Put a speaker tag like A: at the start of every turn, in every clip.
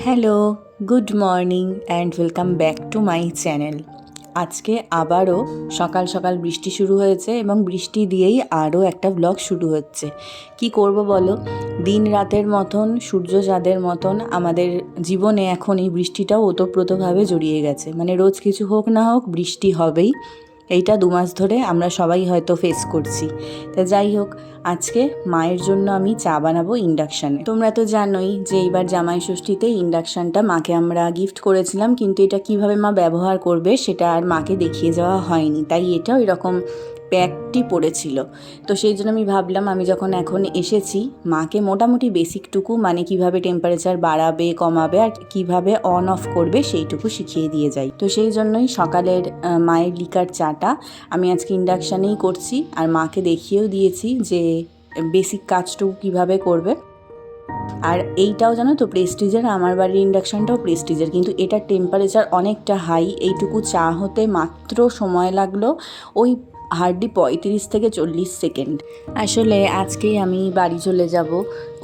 A: Hello, good morning and welcome back to my channel. আজকে আবারও সকাল সকাল বৃষ্টি শুরু হয়েছে এবং বৃষ্টি দিয়েই আরও একটা ব্লগ শুরু হচ্ছে। কি করব বলো, দিন রাতের মতন, সূর্য চাঁদের মতন আমাদের জীবনে এখন এই বৃষ্টিটাও ওতপ্রোতভাবে জড়িয়ে গেছে। মানে রোজ কিছু হোক না হোক বৃষ্টি হবেই। এইটা 2 মাস ধরে আমরা সবাই হয়তো ফেস করছি। তা যাই হোক, আজকে মায়ের জন্য আমি চা বানাবো ইন্ডাকশানে। তোমরা তো জানোই যে এইবার জামাই ষষ্ঠীতে ইন্ডাকশানটা মাকে আমরা গিফট করেছিলাম, কিন্তু এটা কিভাবে মা ব্যবহার করবে সেটা আর মাকে দেখিয়ে যাওয়া হয়নি, তাই এটাও এরকম প্যাকটি পড়েছিল। তো সেই জন্য আমি ভাবলাম আমি যখন এখন এসেছি মাকে মোটামুটি বেসিকটুকু, মানে কিভাবে টেম্পারেচার বাড়াবে কমাবে আর কিভাবে অন অফ করবে সেইটুকু শিখিয়ে দিয়ে যাই। তো সেই জন্যই সকালের মায়ের লিকার চাটা আমি আজকে ইন্ডাকশানেই করছি, আর মাকে দেখিয়েও দিয়েছি যে বেসিক কাজটুকু কিভাবে করবে। আর এইটাও জানো তো প্রেস্টিজের, আমার বাড়ির ইন্ডাকশানটাও প্রেস্টিজের, কিন্তু এটার টেম্পারেচার অনেকটা হাই। এইটুকু চা হতে মাত্র সময় লাগলো ওই হার্ডলি 35 থেকে 40 সেকেন্ড। আসলে আজকেই আমি বাড়ি চলে যাব,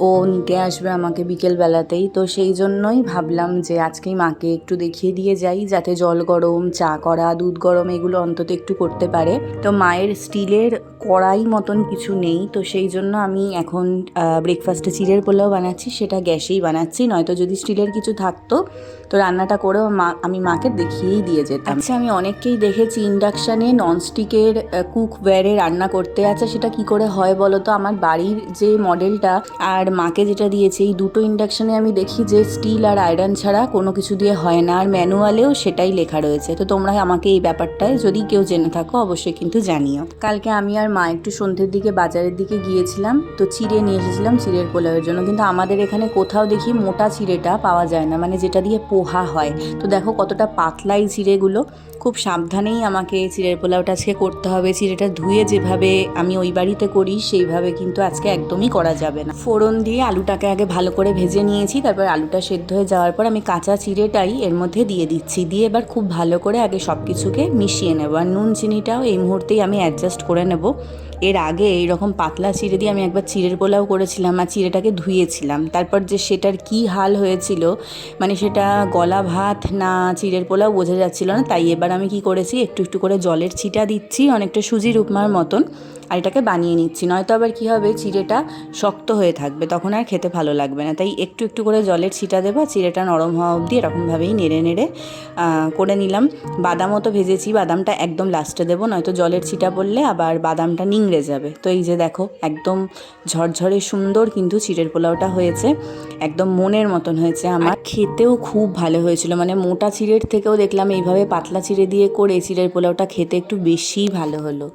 A: ও নিতে আসবে আমাকে বিকেলবেলাতেই। তো সেই জন্যই ভাবলাম যে আজকেই মাকে একটু দেখিয়ে দিয়ে যাই, যাতে জল গরম, চা করা, দুধ গরম এগুলো অন্তত একটু করতে পারে। তো মায়ের স্টিলের কড়াই মতন কিছু নেই, তো সেই জন্য আমি এখন ব্রেকফাস্টে চিড়ের পোলাও বানাচ্ছি, সেটা গ্যাসেই বানাচ্ছি। নয়তো যদি স্টিলের কিছু থাকতো তো রান্নাটা করেও আমি মাকে দেখিয়েই দিয়ে যেতাম। আচ্ছা, আমি অনেককেই দেখেছি ইন্ডাকশানে ননস্টিকের কুকওয়্যারে রান্না করতে। আছে সেটা কি করে হয় বলো তো? আমার বাড়ির যে মডেলটা আর মাকে যেটা দিয়েছে, এই দুটো ইন্ডাকশানে আমি দেখি যে স্টিল আর আয়রন ছাড়া কোনো কিছু দিয়ে হয় না, আর ম্যানুয়ালেও সেটাই লেখা রয়েছে। তো তোমরা আমাকে এই ব্যাপারটায় যদি কেউ জেনে থাকো অবশ্যই কিন্তু জানিও। কালকে আমি আর মা একটু সন্ধ্যের দিকে বাজারের দিকে গিয়েছিলাম, তো চিড়ে নিয়ে এসেছিলাম চিড়ের পোলাওয়ের জন্য। কিন্তু আমাদের এখানে কোথাও দেখি মোটা চিড়েটা পাওয়া যায় না, মানে যেটা দিয়ে পোহা হয়। তো দেখো কতটা পাতলা এই চিড়েগুলো। খুব সাবধানেই আমাকে চিড়ের পোলাওটা আজকে করতে হবে। চিড়েটা ধুয়ে যেভাবে আমি ওই বাড়িতে করি সেইভাবে কিন্তু আজকে একদমই করা যাবে না। ফোড়ন দিয়ে আলুটাকে আগে ভালো করে ভেজে নিয়েছি, তারপর আলুটা সেদ্ধ হয়ে যাওয়ার পর আমি কাঁচা চিড়েটাই এর মধ্যে দিয়ে দিচ্ছি। দিয়ে এবার খুব ভালো করে আগে সব কিছুকে মিশিয়ে নেব, আর নুন চিনিটাও এই মুহূর্তেই আমি অ্যাডজাস্ট করে নেব। এর আগে এইরকম পাতলা চিড়ে দিয়ে আমি একবার চিড়ের পোলাও করেছিলাম, আর চিড়েটাকে ধুয়েছিলাম। তারপর যে সেটার কি হাল হয়েছিল, মানে সেটা গলা ভাত না চিড়ের পোলাও বোঝা যাচ্ছিল না। তাই এবার আমি কি করেছি, একটু একটু করে জলের ছিটা দিচ্ছি, অনেকটা সুজির উপমার মতন, আর এটাকে বানিয়ে নিচ্ছি। নয়তো আবার কী হবে, চিড়েটা শক্ত হয়ে থাকবে, তখন আর খেতে ভালো লাগবে না। তাই একটু একটু করে জলের ছিটা দেবো, চিড়েটা নরম হওয়া অবধি এরকমভাবেই নেড়ে নেড়ে করে নিলাম। বাদামও তো ভেজেছি, বাদামটা একদম লাস্টে দেবো, নয়তো জলের ছিটা পড়লে আবার বাদামটা নিংড়ে যাবে। তো এই যে দেখো একদম ঝরঝরে সুন্দর কিন্তু চিড়ের পোলাওটা হয়েছে, একদম মনের মতন হয়েছে। আমার খেতেও খুব ভালো হয়েছিল, মানে মোটা চিড়ের থেকেও দেখলাম এইভাবে পাতলা চিড়ে দিয়ে করে চিড়ের পোলাওটা খেতে একটু বেশিই ভালো হলো।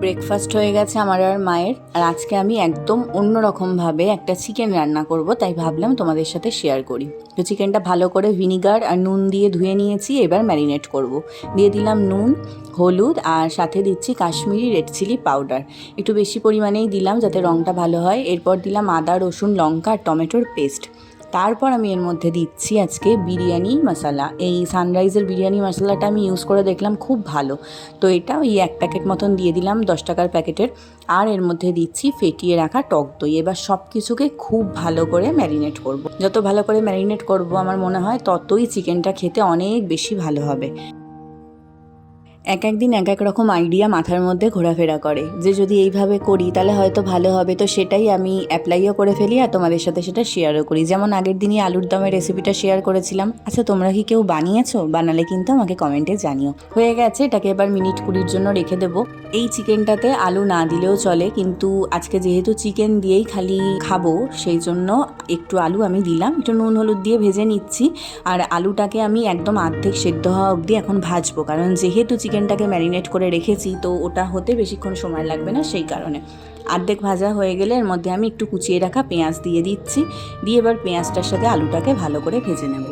A: ব্রেকফাস্ট হয়ে গেছে আমার আর মায়ের, আর আজকে আমি একদম অন্যরকমভাবে একটা চিকেন রান্না করব, তাই ভাবলাম তোমাদের সাথে শেয়ার করি। তো চিকেনটা ভালো করে ভিনিগার আর নুন দিয়ে ধুয়ে নিয়েছি, এবার ম্যারিনেট করব। দিয়ে দিলাম নুন, হলুদ, আর সাথে দিচ্ছি কাশ্মীরি রেড চিলি পাউডার। একটু বেশি পরিমাণেই দিলাম যাতে রঙটা ভালো হয়। এরপর দিলাম আদা, রসুন, লঙ্কা আর টমেটোর পেস্ট। তারপর আমি এর মধ্যে দিচ্ছি আজকে বিরিয়ানি মশলা। এই সানরাইজের বিরিয়ানি মশলাটা আমি ইউজ করে দেখলাম খুব ভালো। তো এটা ওই 1 প্যাকেট মতন দিয়ে দিলাম, 10 টাকার প্যাকেটের। আর এর মধ্যে দিচ্ছি ফেটিয়ে রাখা টক দই। এবার সব কিছুকে খুব ভালো করে ম্যারিনেট করব। যত ভালো করে ম্যারিনেট করব আমার মনে হয় ততই চিকেনটা খেতে অনেক বেশি ভালো হবে। এক একদিন এক এক রকম আইডিয়া মাথার মধ্যে ঘোরাফেরা করে, যে যদি এইভাবে করি তাহলে হয়তো ভালো হবে। তো সেটাই আমি অ্যাপ্লাইও করে ফেলি আর তোমাদের সাথে সেটা শেয়ারও করি। যেমন আগের দিনই আলুর দমের রেসিপিটা শেয়ার করেছিলাম। আচ্ছা, তোমরা কি কেউ বানিয়েছো? বানালে কিন্তু আমাকে কমেন্টে জানিও। হয়ে গেছে, এটাকে এবার মিনিট 20 জন্য রেখে দেবো। এই চিকেনটাতে আলু না দিলেও চলে, কিন্তু আজকে যেহেতু চিকেন দিয়েই খালি খাবো সেই জন্য একটু আলু আমি দিলাম। একটু নুন হলুদ দিয়ে ভেজে নিচ্ছি, আর আলুটাকে আমি একদম অর্ধেক সেদ্ধ হওয়া অবধি এখন ভাজবো, কারণ যেহেতু চিকেনটাকে ম্যারিনেট করে রেখেছি তো ওটা হতে বেশিক্ষণ সময় লাগবে না, সেই কারণে। অর্ধেক ভাজা হয়ে গেলে এর মধ্যে আমি একটু কুচিয়ে রাখা পেঁয়াজ দিয়ে দিচ্ছি। দিয়ে এবার পেঁয়াজটার সাথে আলুটাকে ভালো করে ভেজে নেব।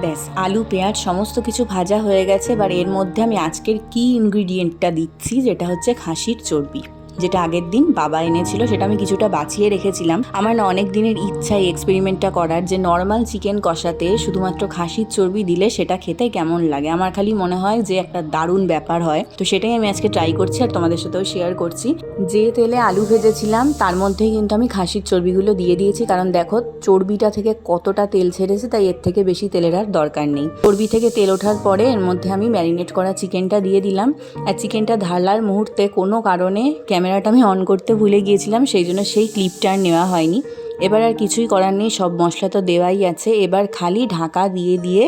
A: ব্যাস, আলু পেঁয়াজ সমস্ত কিছু ভাজা হয়ে গেছে। এবার এর মধ্যে আমি আজকের কি ইনগ্রিডিয়েন্টটা দিচ্ছি, যেটা হচ্ছে খাসির চর্বি, যেটা আগের দিন বাবা এনেছিল, সেটা আমি কিছুটা বাঁচিয়ে রেখেছিলাম। আমার না অনেক দিনের ইচ্ছা এই এক্সপেরিমেন্টটা করার, যে নর্মাল চিকেন কষাতে শুধুমাত্র খাসির চর্বি দিলে সেটা খেতে কেমন লাগে। আমার খালি মনে হয় যে একটা দারুণ ব্যাপার হয়। তো সেটাই আমি আজকে ট্রাই করছি আর তোমাদের সাথেও শেয়ার করছি। যে তেলে আলু ভেজেছিলাম তার মধ্যেই কিন্তু আমি খাসির চর্বিগুলো দিয়ে দিয়েছি, কারণ দেখো চর্বিটা থেকে কতটা তেল ছেড়েছে, তাই এর থেকে বেশি তেলের আর দরকার নেই। চর্বি থেকে তেল ওঠার পরে এর মধ্যে আমি ম্যারিনেট করা চিকেনটা দিয়ে দিলাম। আর চিকেনটা ঢালার মুহূর্তে কোনো কারণে ক্যামেরাটা আমি অন করতে ভুলে গিয়েছিলাম, সেই জন্য সেই ক্লিপটা আর নেওয়া হয়নি। এবার আর কিছুই করার নেই, সব মশলা তো দেওয়াই আছে। এবার খালি ঢাকা দিয়ে দিয়ে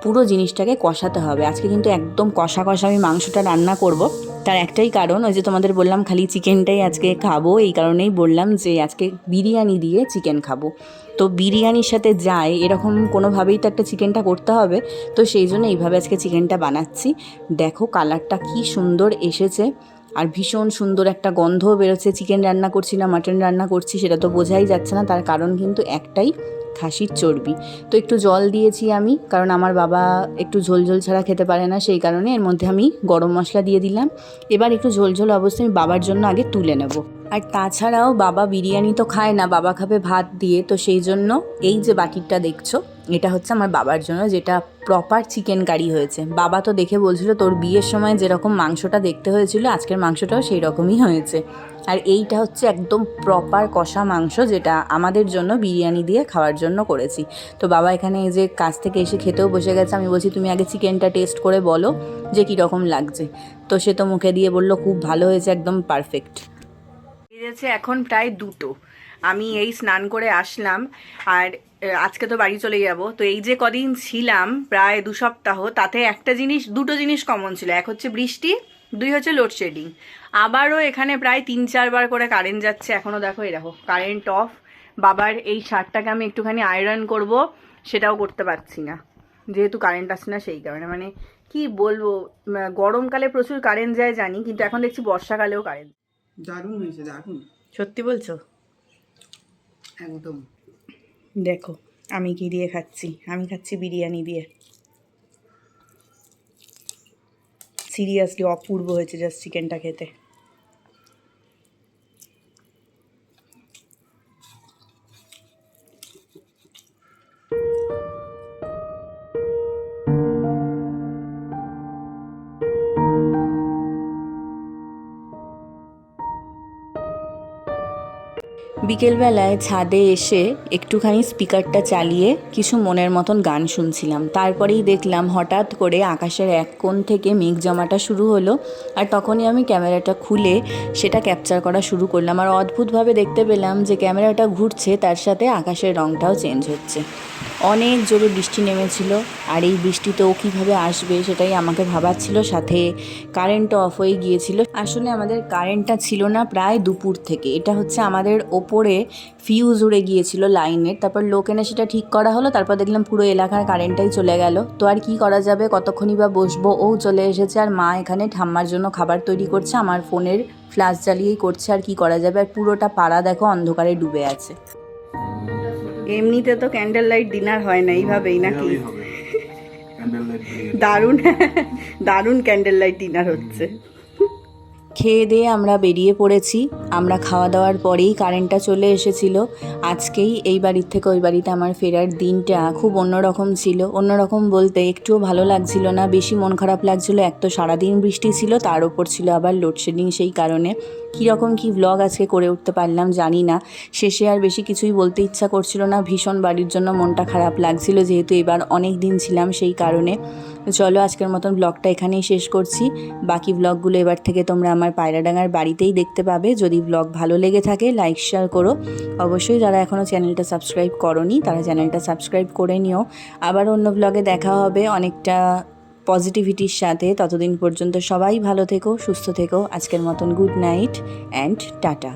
A: পুরো জিনিসটাকে কষাতে হবে। আজকে কিন্তু একদম কষা কষা আমি মাংসটা রান্না করব। তার একটাই কারণ, ওই যে তোমাদের বললাম খালি চিকেনটাই আজকে খাবো, এই কারণেই বললাম যে আজকে বিরিয়ানি দিয়ে চিকেন খাবো। তো বিরিয়ানির সাথে যায় এরকম কোনোভাবেই তো একটা চিকেনটা করতে হবে, তো সেই জন্য এইভাবে আজকে চিকেনটা বানাচ্ছি। দেখো কালারটা কি সুন্দর এসেছে, আর ভীষণ সুন্দর একটা গন্ধও বেরোচ্ছে। চিকেন রান্না করছি না মাটন রান্না করছি সেটা তো বোঝাই যাচ্ছে না, তার কারণ কিন্তু একটাই, খাসির চর্বি। তো একটু জল দিয়েছি আমি, কারণ আমার বাবা একটু ঝোল ঝোল ছাড়া খেতে পারে না, সেই কারণে এর মধ্যে আমি গরম মশলা দিয়ে দিলাম। এবার একটু ঝোল ঝোল অবশ্যই আমি বাবার জন্য আগে তুলে নেব। আর তাছাড়াও বাবা বিরিয়ানি তো খায় না, বাবা খাবে ভাত দিয়ে, তো সেই জন্য এই যে বাটিটা দেখছো এটা হচ্ছে আমার বাবার জন্য, যেটা প্রপার চিকেন কারি হয়েছে। বাবা তো দেখে বলছিল তোর বিয়ের সময় যেরকম মাংসটা দেখতে হয়েছিল আজকের মাংসটাও সেই রকমই হয়েছে। আর এইটা হচ্ছে একদম প্রপার কষা মাংস, যেটা আমাদের জন্য বিরিয়ানি দিয়ে খাওয়ার জন্য করেছি। তো বাবা এখানে এই যে কাছ থেকে এসে খেতেও বসে গেছে। আমি বলছি তুমি আগে চিকেনটা টেস্ট করে বলো যে কীরকম লাগছে। তো সে তো মুখে দিয়ে বললো খুব ভালো হয়েছে, একদম পারফেক্ট। বেজেছে এখন প্রায় 2টো। আমি এই স্নান করে আসলাম, আর আজকে তো বাড়ি চলে যাব। তো এই যে কদিন ছিলাম প্রায় 2 সপ্তাহ, তাতে দুটো জিনিস কমন ছিল। এক হচ্ছে বৃষ্টি, 2 হচ্ছে লোডশেডিং। আবারও এখানে প্রায় 3-4 বার করে কারেন্ট যাচ্ছে। এখনও দেখো এরকম কারেন্ট অফ। বাবার এই শার্টটাকে আমি একটুখানি আয়রন করব, সেটাও করতে পারছি না যেহেতু কারেন্ট আসছে না, সেই কারণে। মানে কি বলবো, গরমকালে প্রচুর কারেন্ট যায় জানি, কিন্তু এখন দেখছি বর্ষাকালেও কারেন্ট।
B: দারুণ হয়েছে, দারুণ।
A: সত্যি বলছো?
B: একদম।
A: দেখো আমি কি দিয়ে খাচ্ছি, আমি খাচ্ছি বিরিয়ানি দিয়ে। সিরিয়াসলি অপূর্ব হয়েছে জাস্ট চিকেনটা খেতে। বিকেলবেলায় ছাদে এসে একটুখানি স্পিকারটা চালিয়ে কিছু মনের মতন গান শুনছিলাম। তারপরেই দেখলাম হঠাৎ করে আকাশের এক কোণ থেকে মেঘ জমাটা শুরু হলো, আর তখনই আমি ক্যামেরাটা খুলে সেটা ক্যাপচার করা শুরু করলাম। আর অদ্ভুতভাবে দেখতে পেলাম যে ক্যামেরাটা ঘুরছে, তার সাথে আকাশের রঙটাও চেঞ্জ হচ্ছে। অনেক জোরে বৃষ্টি নেমেছিল, আর এই বৃষ্টিতেও কীভাবে আসবে সেটাই আমাকে ভাবাচ্ছিল। সাথে কারেন্টও অফ হয়ে গিয়েছিল। আসলে আমাদের কারেন্টটা ছিল না প্রায় দুপুর থেকে। এটা হচ্ছে আমাদের ওপরে ফিউজ উড়ে গিয়েছিল লাইনের, তারপর লোক এনে সেটা ঠিক করা হলো। তারপর দেখলাম পুরো এলাকার কারেন্টটাই চলে গেল। তো আর কি করা যাবে, কতক্ষণই বা বসবো। ও চলে এসেছে, আর মা এখানে ঠাম্মার জন্য খাবার তৈরি করছে, আমার ফোনের ফ্ল্যাশ জ্বালিয়েই করছে। আর কি করা যাবে, আর পুরোটা পাড়া দেখো অন্ধকারে ডুবে আছে। এমনিতে তো ক্যান্ডেল লাইট ডিনার হয় না এইভাবেই নাকি? দারুণ দারুণ ক্যান্ডেল লাইট ডিনার হচ্ছে। খেয়ে দিয়ে আমরা বেরিয়ে পড়েছি। আমরা খাওয়া দাওয়ার পরেই কারেন্টটা চলে এসেছিল। আজকেই এই বাড়ির থেকে ওই বাড়িতে আমার ফেরার দিনটা খুব অন্যরকম ছিল। অন্যরকম বলতে একটুও ভালো লাগছিল না, বেশি মন খারাপ লাগছিল। এক তো সারাদিন বৃষ্টি ছিল, তার ওপর ছিল আবার লোডশেডিং, সেই কারণে কীরকম কী ব্লগ আজকে করে উঠতে পারলাম জানি না। শেষে আর বেশি কিছুই বলতে ইচ্ছা করছিল না, ভীষণ বাড়ির জন্য মনটা খারাপ লাগছিল, যেহেতু এবার অনেক দিন ছিলাম সেই কারণে। চলো আজকের মতন ব্লগটা এখানেই শেষ করছি। বাকি ব্লগগুলো এবার থেকে তোমরা আমার পায়রাডাঙ্গার বাড়িতেই দেখতে পাবে। যদি ব্লগ ভালো লেগে থাকে লাইক শেয়ার করো। অবশ্যই যারা এখনও চ্যানেলটা সাবস্ক্রাইব করোনি তারা চ্যানেলটা সাবস্ক্রাইব করে নিও। আবার অন্য ব্লগে দেখা হবে অনেকটা পজিটিভিটির সাথে। ততদিন পর্যন্ত সবাই ভালো থেকো, সুস্থ থেকো। আজকের মতন গুড নাইট অ্যান্ড টাটা।